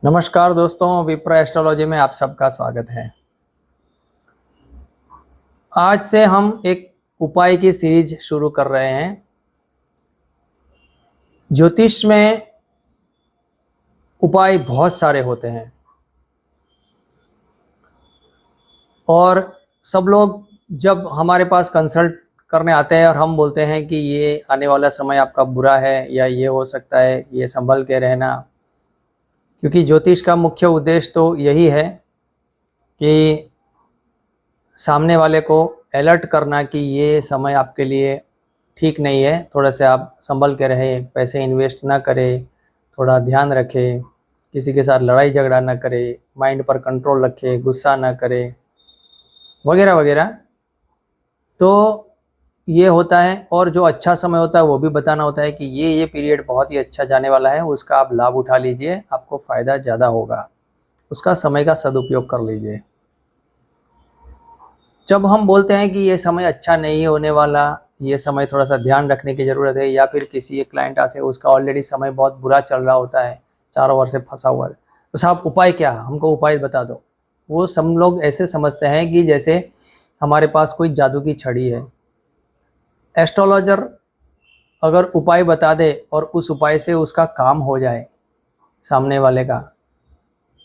नमस्कार दोस्तों, विप्र एस्ट्रोलॉजी में आप सबका स्वागत है। आज से हम एक उपाय की सीरीज शुरू कर रहे हैं। ज्योतिष में उपाय बहुत सारे होते हैं और सब लोग जब हमारे पास कंसल्ट करने आते हैं और हम बोलते हैं कि ये आने वाला समय आपका बुरा है या ये हो सकता है, ये संभल के रहना। क्योंकि ज्योतिष का मुख्य उद्देश्य तो यही है कि सामने वाले को अलर्ट करना कि ये समय आपके लिए ठीक नहीं है, थोड़ा सा आप संभल के रहें, पैसे इन्वेस्ट ना करें, थोड़ा ध्यान रखें, किसी के साथ लड़ाई झगड़ा ना करें, माइंड पर कंट्रोल रखें, गुस्सा ना करें, वगैरह वगैरह। तो ये होता है। और जो अच्छा समय होता है वो भी बताना होता है कि ये पीरियड बहुत ही अच्छा जाने वाला है, उसका आप लाभ उठा लीजिए, आपको फ़ायदा ज़्यादा होगा, उसका समय का सदुपयोग कर लीजिए। जब हम बोलते हैं कि ये समय अच्छा नहीं होने वाला, ये समय थोड़ा सा ध्यान रखने की ज़रूरत है, या फिर किसी एक क्लाइंट से उसका ऑलरेडी समय बहुत बुरा चल रहा होता है, चारों ओर से फंसा हुआ है, तो साहब उपाय क्या, हमको उपाय बता दो। वो सब लोग ऐसे समझते हैं कि जैसे हमारे पास कोई जादू की छड़ी है। एस्ट्रोलॉजर अगर उपाय बता दे और उस उपाय से उसका काम हो जाए सामने वाले का,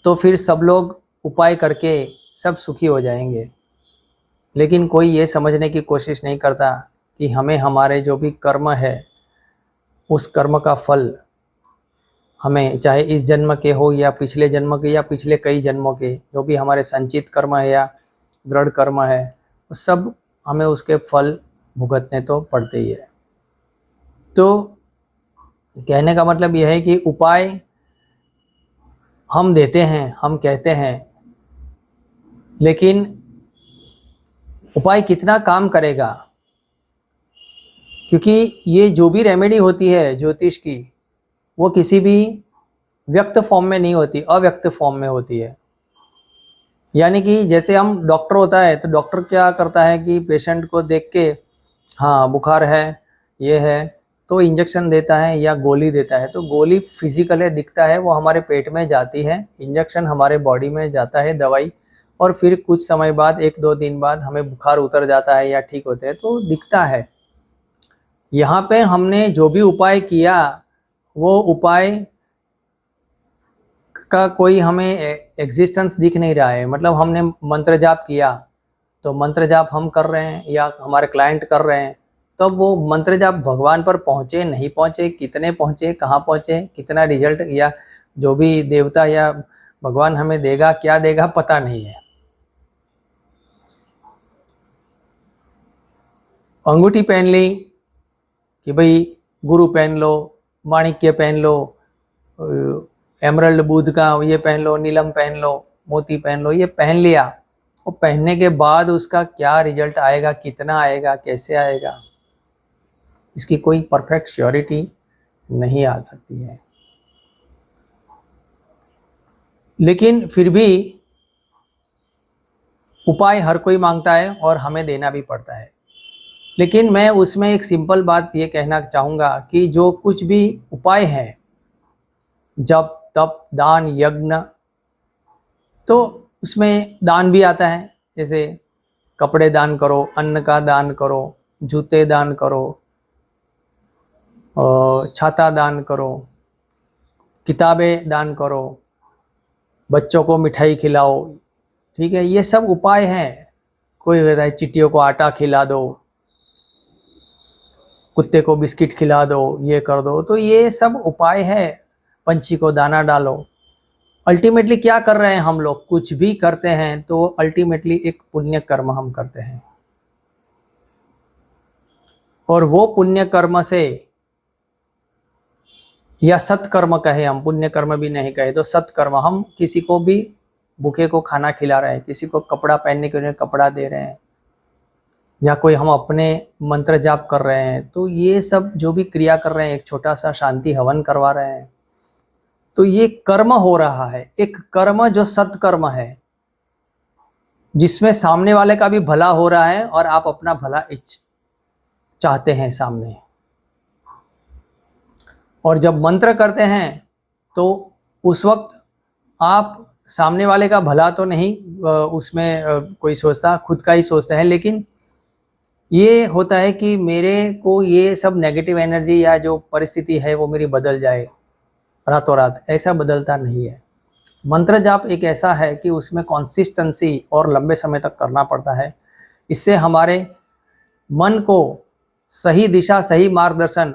तो फिर सब लोग उपाय करके सब सुखी हो जाएंगे। लेकिन कोई ये समझने की कोशिश नहीं करता कि हमें हमारे जो भी कर्म है उस कर्म का फल हमें, चाहे इस जन्म के हो या पिछले जन्म के या पिछले कई जन्मों के, जो भी हमारे संचित कर्म है या दृढ़ कर्म है, वो सब हमें उसके फल भुगतने तो पड़ते ही है। तो कहने का मतलब यह है कि उपाय हम देते हैं, हम कहते हैं, लेकिन उपाय कितना काम करेगा, क्योंकि ये जो भी रेमेडी होती है ज्योतिष की, वो किसी भी व्यक्त फॉर्म में नहीं होती, अव्यक्त फॉर्म में होती है। यानी कि जैसे हम डॉक्टर होता है तो डॉक्टर क्या करता है कि पेशेंट को देख के, हाँ बुखार है, ये है, तो इंजेक्शन देता है या गोली देता है। तो गोली फिजिकल है, दिखता है, वो हमारे पेट में जाती है, इंजेक्शन हमारे बॉडी में जाता है दवाई, और फिर कुछ समय बाद, एक दो दिन बाद हमें बुखार उतर जाता है या ठीक होते हैं, तो दिखता है। यहाँ पे हमने जो भी उपाय किया वो उपाय का कोई हमें एग्जिस्टेंस दिख नहीं रहा है। मतलब हमने मंत्र जाप किया, तो मंत्र जाप हम कर रहे हैं या हमारे क्लाइंट कर रहे हैं, तो वो मंत्र जाप भगवान पर पहुँचे नहीं पहुँचे, कितने पहुँचे, कहाँ पहुँचे, कितना रिजल्ट, या जो भी देवता या भगवान हमें देगा क्या देगा पता नहीं है। अंगूठी पहन ली कि भाई गुरु पहन लो, माणिक्य पहन लो, एमरल्ड बुध का ये पहन लो, नीलम पहन लो, मोती पहन लो, ये पहन लिया, और पहनने के बाद उसका क्या रिजल्ट आएगा, कितना आएगा, कैसे आएगा, इसकी कोई परफेक्ट श्योरिटी नहीं आ सकती है। लेकिन फिर भी उपाय हर कोई मांगता है और हमें देना भी पड़ता है। लेकिन मैं उसमें एक सिंपल बात ये कहना चाहूँगा कि जो कुछ भी उपाय है, जप तप दान यज्ञ, तो उसमें दान भी आता है। जैसे कपड़े दान करो, अन्न का दान करो, जूते दान करो, छाता दान करो, किताबें दान करो, बच्चों को मिठाई खिलाओ, ठीक है, ये सब उपाय हैं। कोई कहता है चिट्टियों को आटा खिला दो, कुत्ते को बिस्किट खिला दो, ये कर दो, तो ये सब उपाय है। पंछी को दाना डालो। अल्टीमेटली क्या कर रहे हैं हम लोग, कुछ भी करते हैं तो अल्टीमेटली एक पुण्य कर्म हम करते हैं, और वो पुण्य कर्म से, या सत्कर्म कहे, हम पुण्य कर्म भी नहीं कहे तो सत्कर्म, हम किसी को भी भूखे को खाना खिला रहे हैं, किसी को कपड़ा पहनने के लिए कपड़ा दे रहे हैं, या कोई हम अपने मंत्र जाप कर रहे हैं, तो ये सब जो भी क्रिया कर रहे हैं, एक छोटा सा शांति हवन करवा रहे हैं, तो ये कर्म हो रहा है। एक कर्म जो सत्कर्म है, जिसमें सामने वाले का भी भला हो रहा है और आप अपना भला चाहते हैं सामने। और जब मंत्र करते हैं तो उस वक्त आप सामने वाले का भला तो नहीं उसमें कोई सोचता, खुद का ही सोचते हैं, लेकिन ये होता है कि मेरे को ये सब नेगेटिव एनर्जी या जो परिस्थिति है वो मेरी बदल जाए रातों रात, ऐसा बदलता नहीं है। मंत्र जाप एक ऐसा है कि उसमें कंसिस्टेंसी और लंबे समय तक करना पड़ता है। इससे हमारे मन को सही दिशा, सही मार्गदर्शन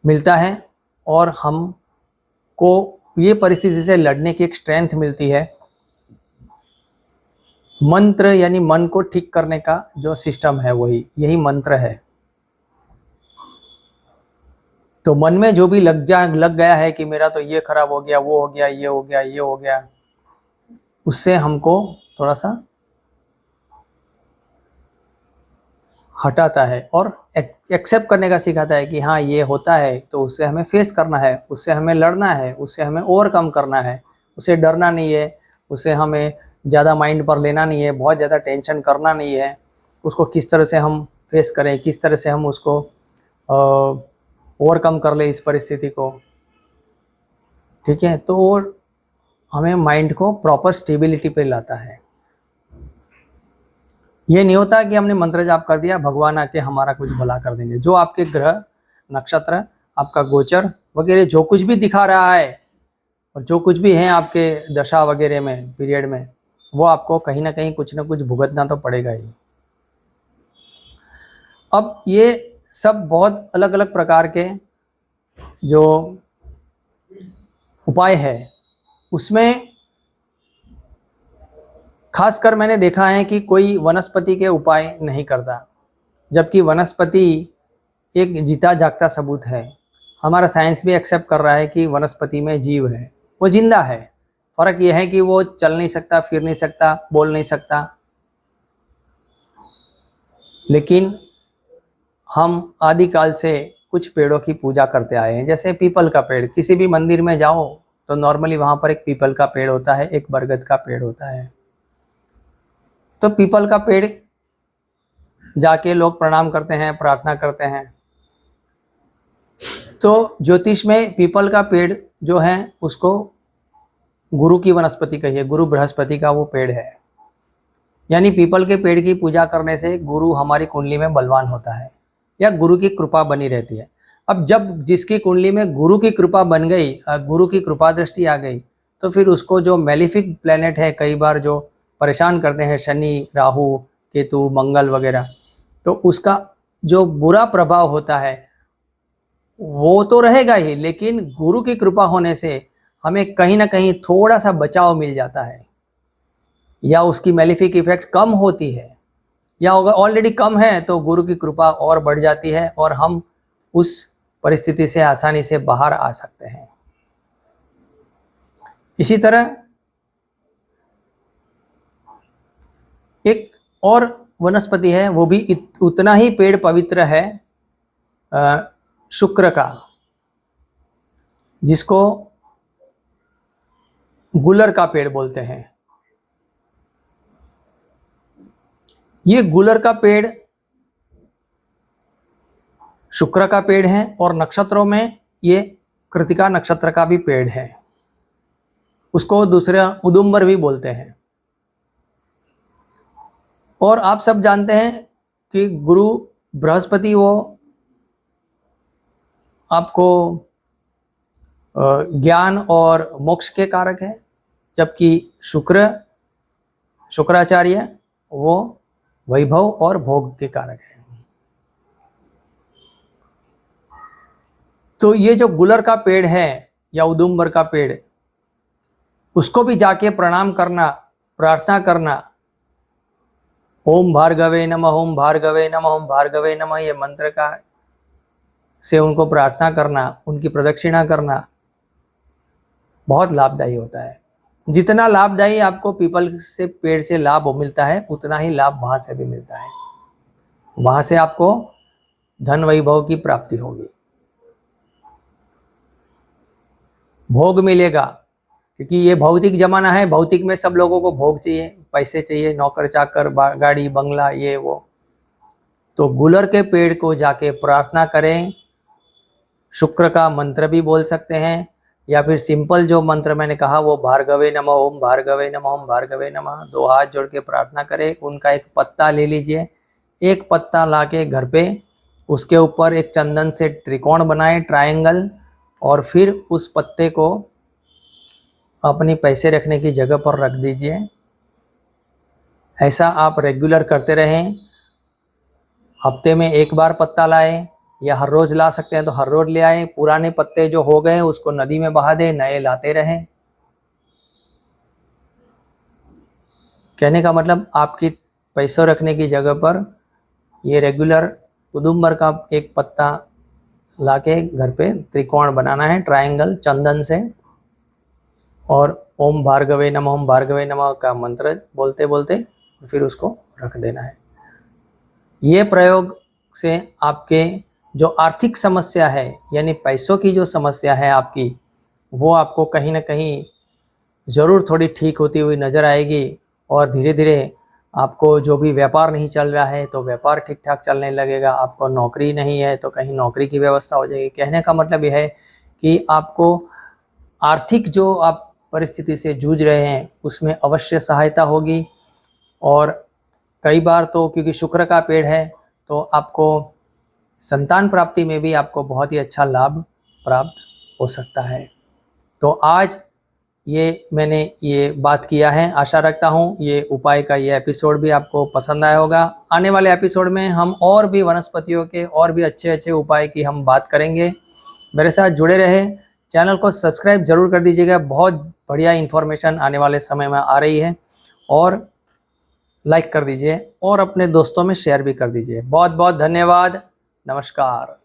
मिलता है और हमको ये परिस्थिति से लड़ने की एक स्ट्रेंथ मिलती है। मंत्र यानी मन को ठीक करने का जो सिस्टम है यही मंत्र है। तो मन में जो भी लग गया है कि मेरा तो ये खराब हो गया, वो हो गया, ये हो गया, ये हो गया, उससे हमको थोड़ा सा हटाता है और एक्सेप्ट करने का सिखाता है कि हाँ ये होता है, तो उससे हमें फेस करना है, उससे हमें लड़ना है, उससे हमें ओवरकम करना है, उससे डरना नहीं है, उससे हमें ज़्यादा माइंड पर लेना नहीं है, बहुत ज़्यादा टेंशन करना नहीं है। उसको किस तरह से हम फेस करें, किस तरह से हम उसको ओवरकम कर ले इस परिस्थिति को, ठीक है। तो हमें माइंड को प्रॉपर स्टेबिलिटी पे लाता है। ये नहीं होता कि हमने मंत्र जाप कर दिया, भगवान आके हमारा कुछ भला कर देंगे। जो आपके ग्रह, नक्षत्र, आपका गोचर वगैरह जो कुछ भी दिखा रहा है और जो कुछ भी है आपके दशा वगैरह में, पीरियड में, वो आपको कहीं ना कहीं कुछ ना कुछ भुगतना तो पड़ेगा ही। अब ये सब बहुत अलग अलग प्रकार के जो उपाय है, उसमें खासकर मैंने देखा है कि कोई वनस्पति के उपाय नहीं करता, जबकि वनस्पति एक जीता जागता सबूत है। हमारा साइंस भी एक्सेप्ट कर रहा है कि वनस्पति में जीव है, वो जिंदा है। फर्क यह है कि वो चल नहीं सकता, फिर नहीं सकता, बोल नहीं सकता, लेकिन हम आदिकाल से कुछ पेड़ों की पूजा करते आए हैं। जैसे पीपल का पेड़, किसी भी मंदिर में जाओ तो नॉर्मली वहाँ पर एक पीपल का पेड़ होता है, एक बरगद का पेड़ होता है। तो पीपल का पेड़ जाके लोग प्रणाम करते हैं, प्रार्थना करते हैं। तो ज्योतिष में पीपल का पेड़ जो है उसको गुरु की वनस्पति कहिए, गुरु बृहस्पति का वो पेड़ है। यानी पीपल के पेड़ की पूजा करने से गुरु हमारी कुंडली में बलवान होता है या गुरु की कृपा बनी रहती है। अब जब जिसकी कुंडली में गुरु की कृपा बन गई, गुरु की कृपा दृष्टि आ गई, तो फिर उसको जो मेलिफिक प्लेनेट है कई बार जो परेशान करते हैं, शनि, राहु, केतु, मंगल वगैरह, तो उसका जो बुरा प्रभाव होता है वो तो रहेगा ही, लेकिन गुरु की कृपा होने से हमें कहीं ना कहीं थोड़ा सा बचाव मिल जाता है, या उसकी मेलिफिक इफेक्ट कम होती है, या अगर ऑलरेडी कम है तो गुरु की कृपा और बढ़ जाती है और हम उस परिस्थिति से आसानी से बाहर आ सकते हैं। इसी तरह एक और वनस्पति है, वो भी उतना ही पेड़ पवित्र है, शुक्र का, जिसको गुलर का पेड़ बोलते हैं। ये गुलर का पेड़ शुक्र का पेड़ है और नक्षत्रों में ये कृतिका नक्षत्र का भी पेड़ है। उसको दूसरा उदुम्बर भी बोलते हैं। और आप सब जानते हैं कि गुरु बृहस्पति वो आपको ज्ञान और मोक्ष के कारक है, जबकि शुक्राचार्य वो वैभव और भोग के कारक है। तो ये जो गुलर का पेड़ है या उदुम्बर का पेड़, उसको भी जाके प्रणाम करना, प्रार्थना करना, ओम भार्गवे नमः, ओम भार्गवे नमः, ओम भार्गवे नमः, ये मंत्र का से उनको प्रार्थना करना, उनकी प्रदक्षिणा करना बहुत लाभदायी होता है। जितना लाभदायी आपको पीपल से पेड़ से लाभ मिलता है, उतना ही लाभ वहां से भी मिलता है। वहां से आपको धन वैभव की प्राप्ति होगी, भोग मिलेगा, क्योंकि ये भौतिक जमाना है। भौतिक में सब लोगों को भोग चाहिए, पैसे चाहिए, नौकर चाकर, गाड़ी बंगला, ये वो। तो गुलर के पेड़ को जाके प्रार्थना करें, शुक्र का मंत्र भी बोल सकते हैं, या फिर सिंपल जो मंत्र मैंने कहा वो भार्गवे नमः ओम, भार्गवे नमः ओम, भार्गवे नमः, 2 हाथ जोड़ के प्रार्थना करें। उनका एक पत्ता ले लीजिए, एक पत्ता लाके घर पे उसके ऊपर एक चंदन से त्रिकोण बनाए, ट्रायंगल, और फिर उस पत्ते को अपनी पैसे रखने की जगह पर रख दीजिए। ऐसा आप रेगुलर करते रहें। हफ्ते में 1 बार पत्ता लाएं या हर रोज ला सकते हैं तो हर रोज ले आए। पुराने पत्ते जो हो गए उसको नदी में बहा दें, नए लाते रहें। कहने का मतलब आपकी पैसों रखने की जगह पर ये रेगुलर उदुम्बर का एक पत्ता लाके घर पे त्रिकोण बनाना है, ट्रायंगल, चंदन से, और ओम भार्गवे नमः, ओम भार्गवे नमः का मंत्र बोलते बोलते फिर उसको रख देना है। ये प्रयोग से आपके जो आर्थिक समस्या है, यानी पैसों की जो समस्या है आपकी, वो आपको कहीं ना कहीं ज़रूर थोड़ी ठीक होती हुई नज़र आएगी। और धीरे धीरे आपको जो भी व्यापार नहीं चल रहा है तो व्यापार ठीक ठाक चलने लगेगा। आपको नौकरी नहीं है तो कहीं नौकरी की व्यवस्था हो जाएगी। कहने का मतलब यह है कि आपको आर्थिक जो आप परिस्थिति से जूझ रहे हैं उसमें अवश्य सहायता होगी। और कई बार तो क्योंकि शुक्र का पेड़ है तो आपको संतान प्राप्ति में भी आपको बहुत ही अच्छा लाभ प्राप्त हो सकता है। तो आज ये मैंने ये बात किया है। आशा रखता हूँ ये उपाय का ये एपिसोड भी आपको पसंद आया होगा। आने वाले एपिसोड में हम और भी वनस्पतियों के और भी अच्छे अच्छे उपाय की हम बात करेंगे। मेरे साथ जुड़े रहे, चैनल को सब्सक्राइब जरूर कर दीजिएगा। बहुत बढ़िया इन्फॉर्मेशन आने वाले समय में आ रही है। और लाइक कर दीजिए और अपने दोस्तों में शेयर भी कर दीजिए। बहुत बहुत धन्यवाद। नमस्कार।